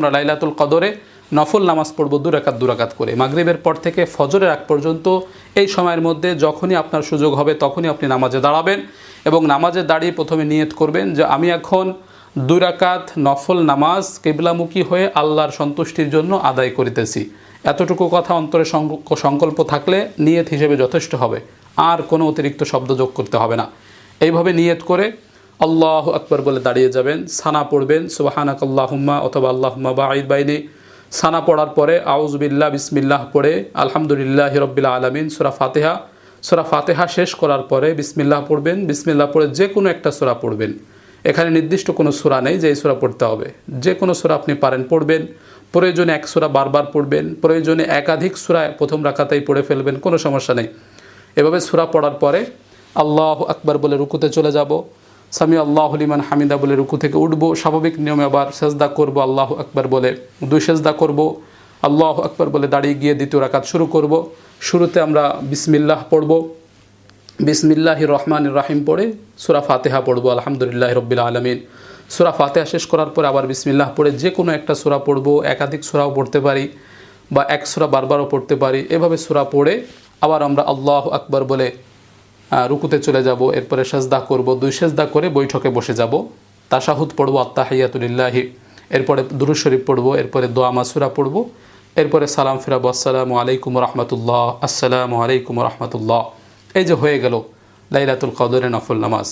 আমরা লাইলাতুল কদরে নফল নামাজ পড়ব 2 রাকাত করে। মাগরিবের পর থেকে ফজরের আগ পর্যন্ত এই সময়ের মধ্যে যখনই আপনার সুযোগ হবে তখনই আপনি নামাজে দাঁড়াবেন এবং নামাজে দাঁড়িয়ে প্রথমে নিয়ত করবেন যে আমি এখন 2 রাকাত নফল নামাজ কিবলামুখী হয়ে আল্লাহর সন্তুষ্টির জন্য আদায় করিতেছি। এতটুকু কথা অন্তরে সংকল্প থাকলে নিয়ত হিসেবে যথেষ্ট হবে, আর কোনো অতিরিক্ত শব্দ যোগ করতে হবে না। এইভাবে নিয়ত করে আল্লাহু আকবার বলে দাঁড়িয়ে যাবেন। সানা পড়বেন সুবহানাকাল্লাহুম্মা অথবা আল্লাহুম্মা বাঈদ বাইনি। সানা পড়ার পরে আউযু বিল্লাহ বিসমিল্লাহ পড়ে আলহামদুলিল্লাহি রাব্বিল আলামিন সূরা ফাতিহা শেষ করার পরে বিসমিল্লাহ পড়বেন। বিসমিল্লাহ পড়ে যে কোনো একটা সূরা পড়বেন। এখানে নির্দিষ্ট কোনো সূরা নেই যে এই সূরা পড়তে হবে, যে কোনো সূরা আপনি পারেন পড়বেন। প্রয়োজনে এক সূরা বারবার পড়বেন, প্রয়োজনে একাধিক সূরা প্রথম রাকাতেই পড়ে ফেলবেন, কোনো সমস্যা নেই। এভাবে সূরা পড়ার পরে আল্লাহু আকবার বলে রুকুতে চলে যাব। সামি আল্লাহু লিমান হামিদা বলে রুকু থেকে উঠবো। স্বাভাবিক নিয়মে আবার সেজদা করব আল্লাহু আকবার বলে 2 সেজদা করব। আল্লাহু আকবার বলে দাঁড়িয়ে গিয়ে দ্বিতীয় রাকাত শুরু করব। শুরুতে আমরা বিসমিল্লাহ পড়ব, বিসমিল্লাহির রহমানির রহিম পড়ে সূরা ফাতিহা পড়ব আলহামদুলিল্লাহি রাব্বিল আলামিন। সূরা ফাতিহা শেষ করার পরে আবার বিসমিল্লাহ পড়ে যে কোনো একটা সূরা পড়ব, একাধিক সূরাও পড়তে পারি বা এক সূরা বারবারও পড়তে পারি। এভাবে সূরা পড়ে আবার আমরা আল্লাহু আকবার বলে রুকুতে চলে যাব। এরপরে সেজদা করব, 2 সেজদা করে বৈঠকে বসে যাব। তাশাহুদ পড়ব আত্তাহিয়াতু লিল্লাহি, এরপরে দুরূদ শরীফ পড়ব, এরপরে দোয়া মাসুরা পড়ব, এরপরে সালাম ফিরাবো আসসালামু আলাইকুম রাহমাতুল্লাহ, আসসালামু আলাইকুম রাহমাতুল্লাহ। এই যে হয়ে গেল লাইলাতুল কদরের নফল নামাজ।